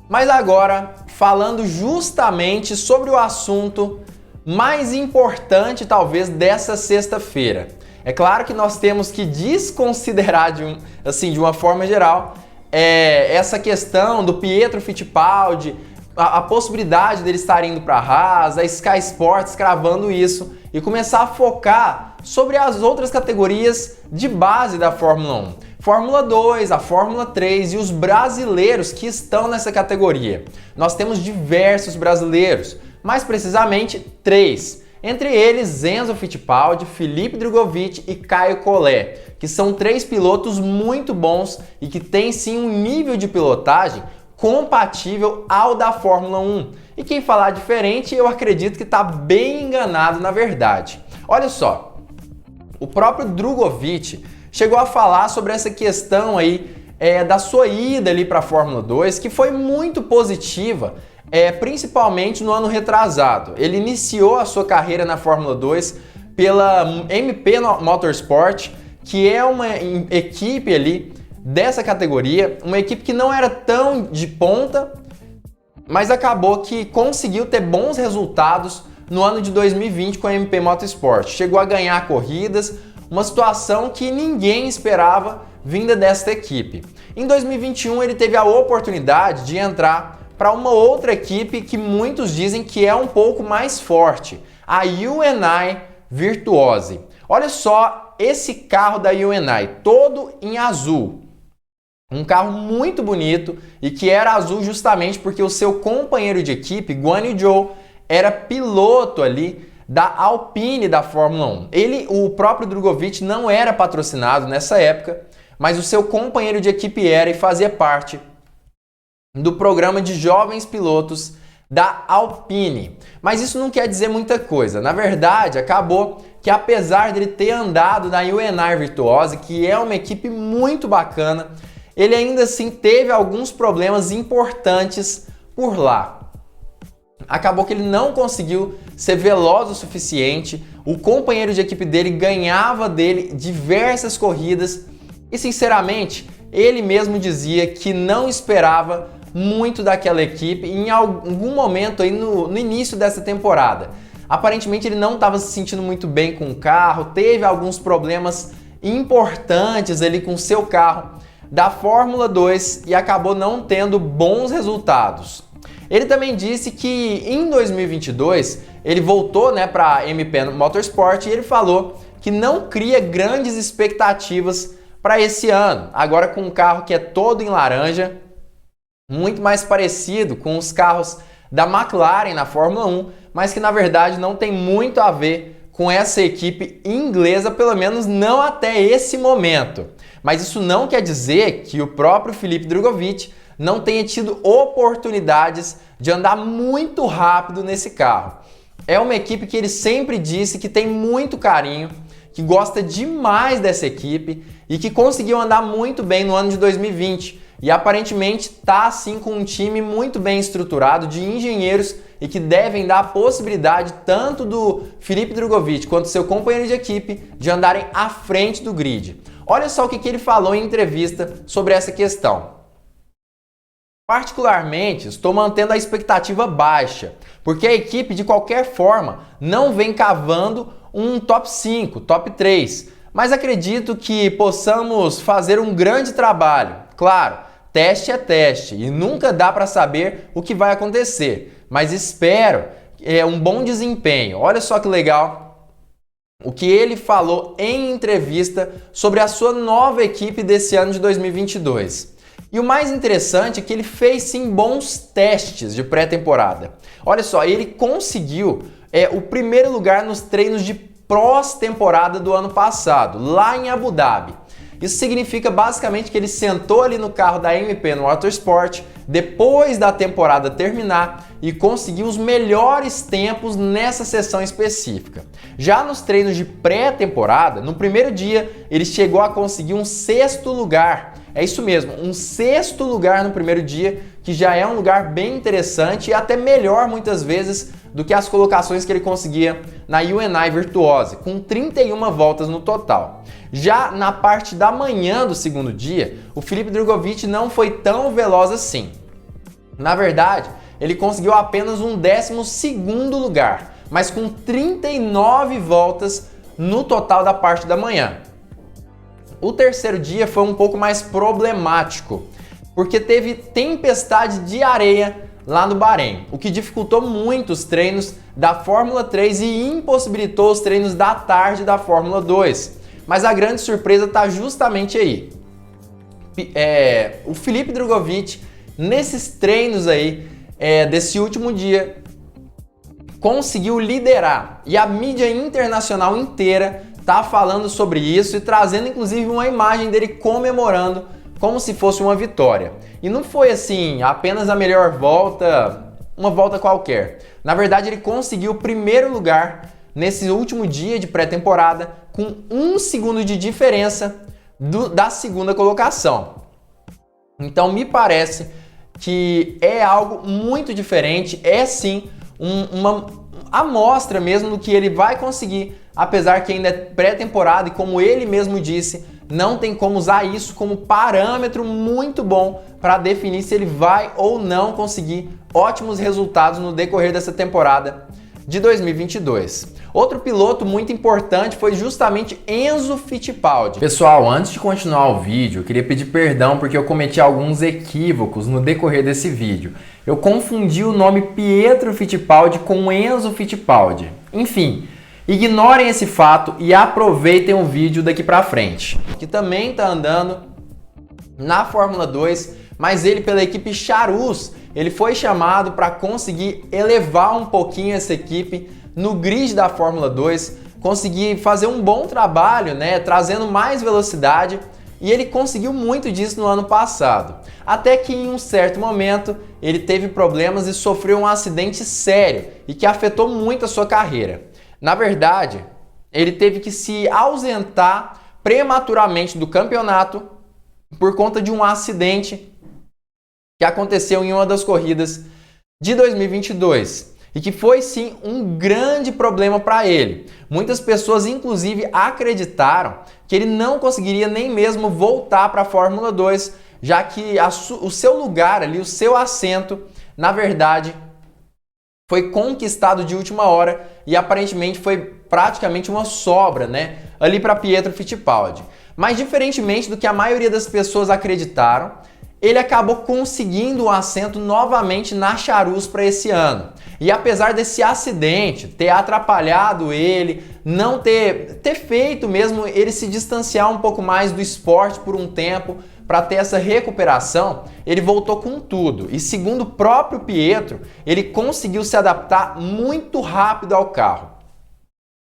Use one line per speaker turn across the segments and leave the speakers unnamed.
Mas agora, falando justamente sobre o assunto mais importante talvez dessa sexta-feira. É claro que nós temos que desconsiderar de uma forma geral essa questão do Pietro Fittipaldi, a possibilidade dele estar indo para a Haas, a Sky Sports cravando isso e começar a focar sobre as outras categorias de base da Fórmula 1. Fórmula 2, a Fórmula 3 e os brasileiros que estão nessa categoria. Nós temos diversos brasileiros, mais precisamente 3. Entre eles, Enzo Fittipaldi, Felipe Drugovich e Caio Collet, que são 3 pilotos muito bons e que têm sim um nível de pilotagem compatível ao da Fórmula 1. E quem falar diferente, eu acredito que está bem enganado na verdade. Olha só, o próprio Drugovich chegou a falar sobre essa questão aí da sua ida ali para a Fórmula 2, que foi muito positiva, principalmente no ano retrasado. Ele iniciou a sua carreira na Fórmula 2 pela MP Motorsport, que é uma equipe ali dessa categoria, uma equipe que não era tão de ponta, mas acabou que conseguiu ter bons resultados no ano de 2020 com a MP Motorsport. Chegou a ganhar corridas, uma situação que ninguém esperava vinda desta equipe. Em 2021 ele teve a oportunidade de entrar para uma outra equipe que muitos dizem que é um pouco mais forte, a UNI Virtuose. Olha só esse carro da UNI, todo em azul. Um carro muito bonito e que era azul justamente porque o seu companheiro de equipe, Guan Yu Zhou, era piloto ali da Alpine da Fórmula 1. O próprio Drugovich não era patrocinado nessa época, mas o seu companheiro de equipe era e fazia parte do programa de jovens pilotos da Alpine. Mas isso não quer dizer muita coisa. Na verdade, acabou que apesar dele ter andado na UNI Virtuose, que é uma equipe muito bacana, ele ainda assim teve alguns problemas importantes por lá. Acabou que ele não conseguiu ser veloz o suficiente, o companheiro de equipe dele ganhava dele diversas corridas e, sinceramente, ele mesmo dizia que não esperava muito daquela equipe em algum momento aí no início dessa temporada. Aparentemente ele não estava se sentindo muito bem com o carro, teve alguns problemas importantes ali com o seu carro da Fórmula 2 e acabou não tendo bons resultados. Ele também disse que em 2022 ele voltou para a MP Motorsport e ele falou que não cria grandes expectativas para esse ano, agora com um carro que é todo em laranja, muito mais parecido com os carros da McLaren na Fórmula 1, mas que na verdade não tem muito a ver com essa equipe inglesa, pelo menos não até esse momento. Mas isso não quer dizer que o próprio Felipe Drugovich não tenha tido oportunidades de andar muito rápido nesse carro. É uma equipe que ele sempre disse que tem muito carinho, que gosta demais dessa equipe e que conseguiu andar muito bem no ano de 2020. E aparentemente está assim com um time muito bem estruturado de engenheiros e que devem dar a possibilidade tanto do Felipe Drugovich quanto seu companheiro de equipe de andarem à frente do grid. Olha só o que ele falou em entrevista sobre essa questão. Particularmente, estou mantendo a expectativa baixa, porque a equipe de qualquer forma não vem cavando um top 5, top 3, mas acredito que possamos fazer um grande trabalho. Claro, teste é teste e nunca dá para saber o que vai acontecer, mas espero um bom desempenho. Olha só que legal o que ele falou em entrevista sobre a sua nova equipe desse ano de 2022. E o mais interessante é que ele fez sim bons testes de pré-temporada. Olha só, ele conseguiu o primeiro lugar nos treinos de pós-temporada do ano passado, lá em Abu Dhabi. Isso significa basicamente que ele sentou ali no carro da MP Motorsport depois da temporada terminar e conseguiu os melhores tempos nessa sessão específica. Já nos treinos de pré-temporada, no primeiro dia ele chegou a conseguir um 6º lugar. É isso mesmo, um 6º lugar no primeiro dia, que já é um lugar bem interessante e até melhor muitas vezes do que as colocações que ele conseguia na UNI Virtuose, com 31 voltas no total. Já na parte da manhã do segundo dia, o Felipe Drugovich não foi tão veloz assim. Na verdade, ele conseguiu apenas um 12º lugar, mas com 39 voltas no total da parte da manhã. O terceiro dia foi um pouco mais problemático, porque teve tempestade de areia lá no Bahrein, o que dificultou muito os treinos da Fórmula 3 e impossibilitou os treinos da tarde da Fórmula 2. Mas a grande surpresa está justamente aí. O Filipe Drugovich, nesses treinos aí desse último dia, conseguiu liderar, e a mídia internacional inteira tá falando sobre isso e trazendo inclusive uma imagem dele comemorando como se fosse uma vitória. E não foi assim, apenas a melhor volta, uma volta qualquer. Na verdade, ele conseguiu o primeiro lugar nesse último dia de pré-temporada com 1 segundo de diferença da segunda colocação. Então me parece que é algo muito diferente, é sim uma amostra mesmo do que ele vai conseguir, apesar que ainda é pré-temporada e, como ele mesmo disse, não tem como usar isso como parâmetro muito bom para definir se ele vai ou não conseguir ótimos resultados no decorrer dessa temporada de 2022. Outro piloto muito importante foi justamente Enzo Fittipaldi. Pessoal, antes de continuar o vídeo, eu queria pedir perdão porque eu cometi alguns equívocos no decorrer desse vídeo. Eu confundi o nome Pietro Fittipaldi com Enzo Fittipaldi. Enfim, ignorem esse fato e aproveitem o vídeo daqui pra frente. Que também está andando na Fórmula 2, mas ele pela equipe Charus, ele foi chamado para conseguir elevar um pouquinho essa equipe no grid da Fórmula 2, conseguir fazer um bom trabalho, né, trazendo mais velocidade, e ele conseguiu muito disso no ano passado. Até que em um certo momento ele teve problemas e sofreu um acidente sério e que afetou muito a sua carreira. Na verdade, ele teve que se ausentar prematuramente do campeonato por conta de um acidente que aconteceu em uma das corridas de 2022 e que foi sim um grande problema para ele. Muitas pessoas inclusive acreditaram que ele não conseguiria nem mesmo voltar para a Fórmula 2, já que o seu lugar ali, o seu assento, na verdade, foi conquistado de última hora e aparentemente foi praticamente uma sobra, né, ali para Pietro Fittipaldi. Mas diferentemente do que a maioria das pessoas acreditaram, ele acabou conseguindo um assento novamente na Charus para esse ano. E apesar desse acidente ter atrapalhado ele, não ter feito mesmo ele se distanciar um pouco mais do esporte por um tempo, para ter essa recuperação, ele voltou com tudo. E segundo o próprio Pietro, ele conseguiu se adaptar muito rápido ao carro.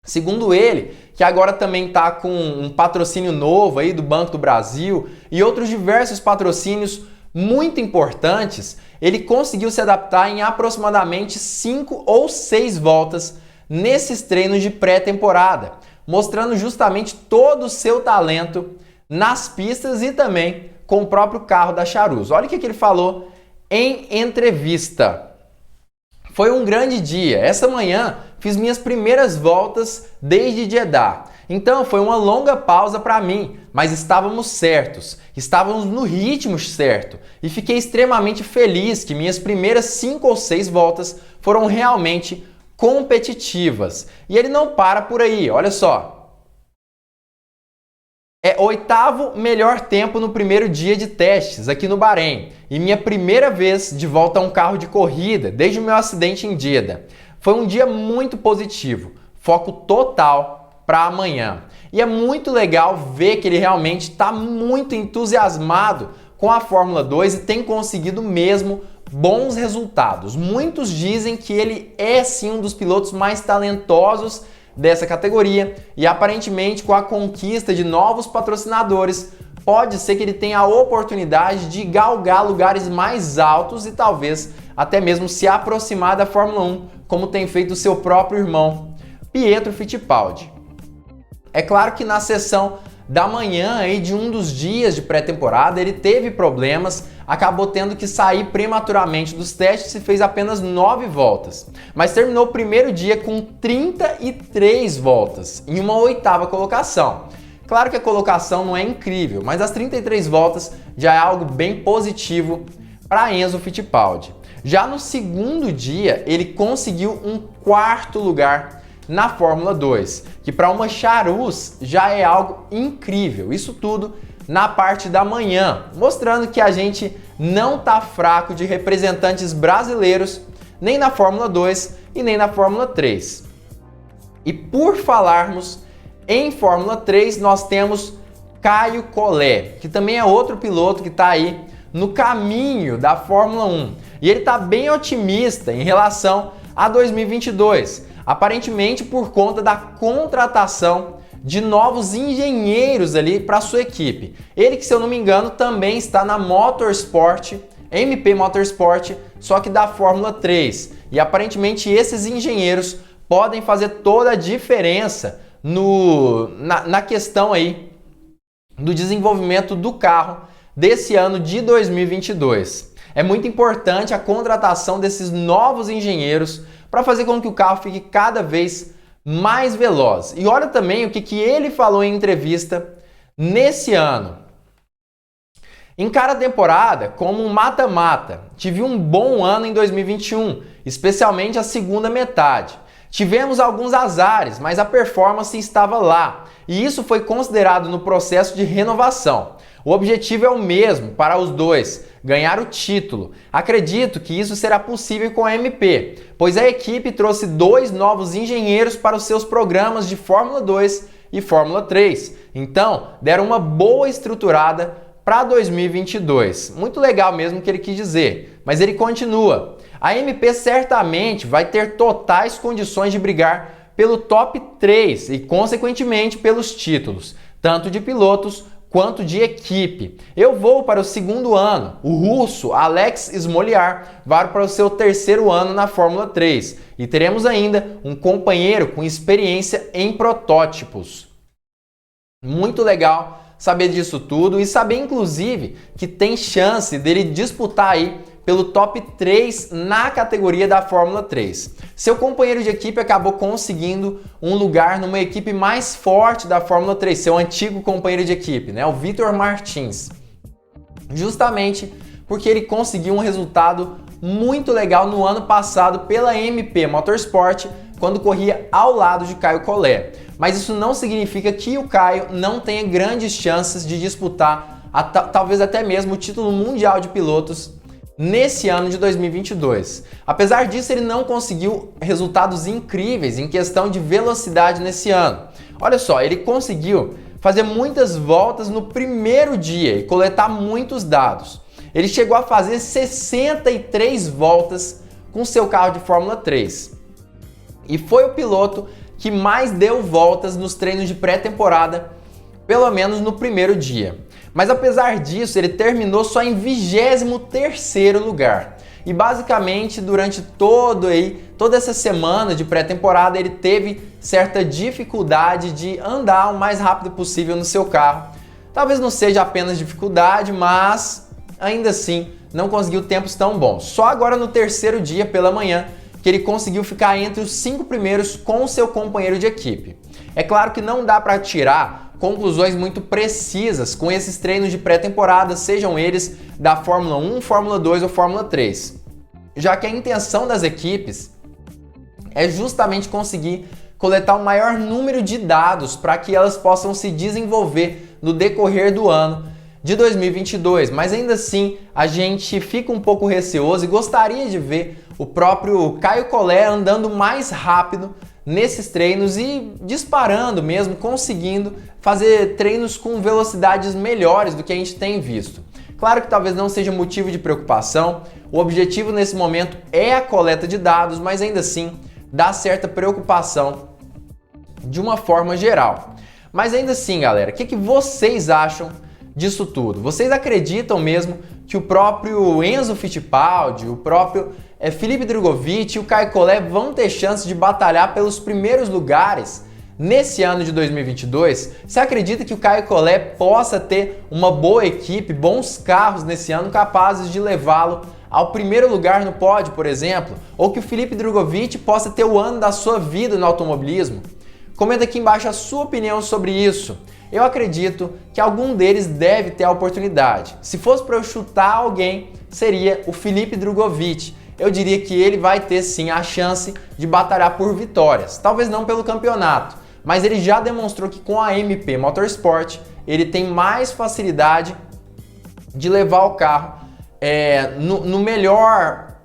Segundo ele, que agora também está com um patrocínio novo aí do Banco do Brasil e outros diversos patrocínios muito importantes, ele conseguiu se adaptar em aproximadamente 5 ou 6 voltas nesses treinos de pré-temporada, mostrando justamente todo o seu talento nas pistas e também com o próprio carro da Charus. Olha o que ele falou em entrevista. Foi um grande dia. Essa manhã fiz minhas primeiras voltas desde Jeddah. Então foi uma longa pausa para mim, mas estávamos certos, estávamos no ritmo certo e fiquei extremamente feliz que minhas primeiras 5 ou 6 voltas foram realmente competitivas. E ele não para por aí, olha só. É o 8º melhor tempo no primeiro dia de testes aqui no Bahrein e minha primeira vez de volta a um carro de corrida desde o meu acidente em Jeddah. Foi um dia muito positivo, foco total para amanhã. E é muito legal ver que ele realmente está muito entusiasmado com a Fórmula 2 e tem conseguido mesmo bons resultados. Muitos dizem que ele é sim um dos pilotos mais talentosos dessa categoria e aparentemente com a conquista de novos patrocinadores pode ser que ele tenha a oportunidade de galgar lugares mais altos e talvez até mesmo se aproximar da Fórmula 1, como tem feito o seu próprio irmão Pietro Fittipaldi. É claro que na sessão da manhã aí de um dos dias de pré-temporada ele teve problemas, acabou tendo que sair prematuramente dos testes e fez apenas 9 voltas, mas terminou o primeiro dia com 33 voltas em uma 8ª colocação. Claro que a colocação não é incrível, mas as 33 voltas já é algo bem positivo para Enzo Fittipaldi. Já no segundo dia, ele conseguiu um quarto lugar na Fórmula 2, que para uma Charus já é algo incrível. Isso tudo na parte da manhã, mostrando que a gente não tá fraco de representantes brasileiros, nem na Fórmula 2 e nem na Fórmula 3. E por falarmos em Fórmula 3, nós temos Caio Collet, que também é outro piloto que está aí no caminho da Fórmula 1. E ele está bem otimista em relação a 2022, aparentemente por conta da contratação de novos engenheiros ali para sua equipe. Ele que, se eu não me engano, também está na Motorsport, MP Motorsport, só que da Fórmula 3. E aparentemente esses engenheiros podem fazer toda a diferença na questão aí do desenvolvimento do carro desse ano de 2022. É muito importante a contratação desses novos engenheiros para fazer com que o carro fique cada vez mais veloz. E olha também o que ele falou em entrevista nesse ano. Encara a temporada como um mata-mata. Tive um bom ano em 2021, especialmente a segunda metade. Tivemos alguns azares, mas a performance estava lá, e isso foi considerado no processo de renovação. O objetivo é o mesmo para os dois, ganhar o título. Acredito que isso será possível com a MP, pois a equipe trouxe 2 novos engenheiros para os seus programas de Fórmula 2 e Fórmula 3. Então, deram uma boa estruturada para 2022. Muito legal mesmo o que ele quis dizer, mas ele continua. A MP certamente vai ter totais condições de brigar pelo top 3 e, consequentemente, pelos títulos, tanto de pilotos quanto de equipe. Eu vou para o segundo ano. O russo Alex Smoliar vai para o seu terceiro ano na Fórmula 3 e teremos ainda um companheiro com experiência em protótipos. Muito legal saber disso tudo e saber, inclusive, que tem chance dele disputar aí pelo top 3 na categoria da Fórmula 3. Seu companheiro de equipe acabou conseguindo um lugar numa equipe mais forte da Fórmula 3, seu antigo companheiro de equipe, né, o Vitor Martins. Justamente porque ele conseguiu um resultado muito legal no ano passado pela MP Motorsport, quando corria ao lado de Caio Collet. Mas isso não significa que o Caio não tenha grandes chances de disputar, talvez até mesmo o título mundial de pilotos nesse ano de 2022. Apesar disso, ele não conseguiu resultados incríveis em questão de velocidade nesse ano. Olha só, ele conseguiu fazer muitas voltas no primeiro dia e coletar muitos dados. Ele chegou a fazer 63 voltas com seu carro de Fórmula 3. E foi o piloto que mais deu voltas nos treinos de pré-temporada, pelo menos no primeiro dia. Mas apesar disso, ele terminou só em 23º lugar. E basicamente, durante toda essa semana de pré-temporada, ele teve certa dificuldade de andar o mais rápido possível no seu carro. Talvez não seja apenas dificuldade, mas ainda assim não conseguiu tempos tão bons. Só agora no terceiro dia, pela manhã, que ele conseguiu ficar entre os 5 primeiros com o seu companheiro de equipe. É claro que não dá para tirar conclusões muito precisas com esses treinos de pré-temporada, sejam eles da Fórmula 1, Fórmula 2 ou Fórmula 3, já que a intenção das equipes é justamente conseguir coletar o maior número de dados para que elas possam se desenvolver no decorrer do ano de 2022, mas ainda assim a gente fica um pouco receoso e gostaria de ver o próprio Caio Collet andando mais rápido nesses treinos e disparando mesmo, conseguindo fazer treinos com velocidades melhores do que a gente tem visto. Claro que talvez não seja motivo de preocupação, o objetivo nesse momento é a coleta de dados, mas ainda assim dá certa preocupação de uma forma geral. Mas ainda assim, galera, o que vocês acham disso tudo? Vocês acreditam mesmo que o próprio Enzo Fittipaldi, o próprio Felipe Drugovich e o Caio Collet vão ter chance de batalhar pelos primeiros lugares nesse ano de 2022? Você acredita que o Caio Collet possa ter uma boa equipe, bons carros nesse ano capazes de levá-lo ao primeiro lugar no pódio, por exemplo? Ou que o Felipe Drugovich possa ter o ano da sua vida no automobilismo? Comenta aqui embaixo a sua opinião sobre isso. Eu acredito que algum deles deve ter a oportunidade. Se fosse para eu chutar alguém, seria o Filipe Drugovich. Eu diria que ele vai ter sim a chance de batalhar por vitórias. Talvez não pelo campeonato, mas ele já demonstrou que com a MP Motorsport ele tem mais facilidade de levar o carro no melhor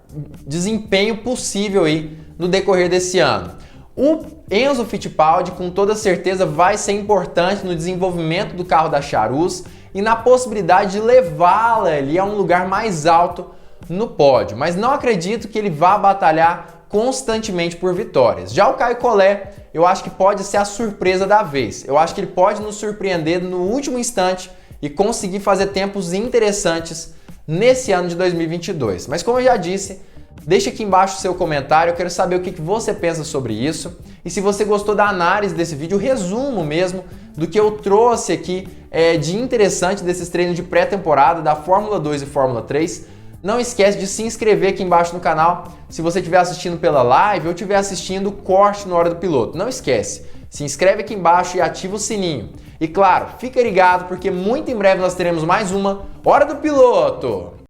desempenho possível aí no decorrer desse ano. O Enzo Fittipaldi com toda certeza vai ser importante no desenvolvimento do carro da Charus e na possibilidade de levá-la ali a um lugar mais alto no pódio, mas não acredito que ele vá batalhar constantemente por vitórias. Já o Caio Collet, eu acho que pode ser a surpresa da vez. Eu acho que ele pode nos surpreender no último instante e conseguir fazer tempos interessantes nesse ano de 2022. Mas como eu já disse, deixa aqui embaixo o seu comentário, eu quero saber o que você pensa sobre isso. E se você gostou da análise desse vídeo, o resumo mesmo do que eu trouxe aqui de interessante desses treinos de pré-temporada da Fórmula 2 e Fórmula 3, não esquece de se inscrever aqui embaixo no canal se você estiver assistindo pela live ou estiver assistindo o corte na hora do piloto. Não esquece, se inscreve aqui embaixo e ativa o sininho. E claro, fica ligado porque muito em breve nós teremos mais uma Hora do Piloto!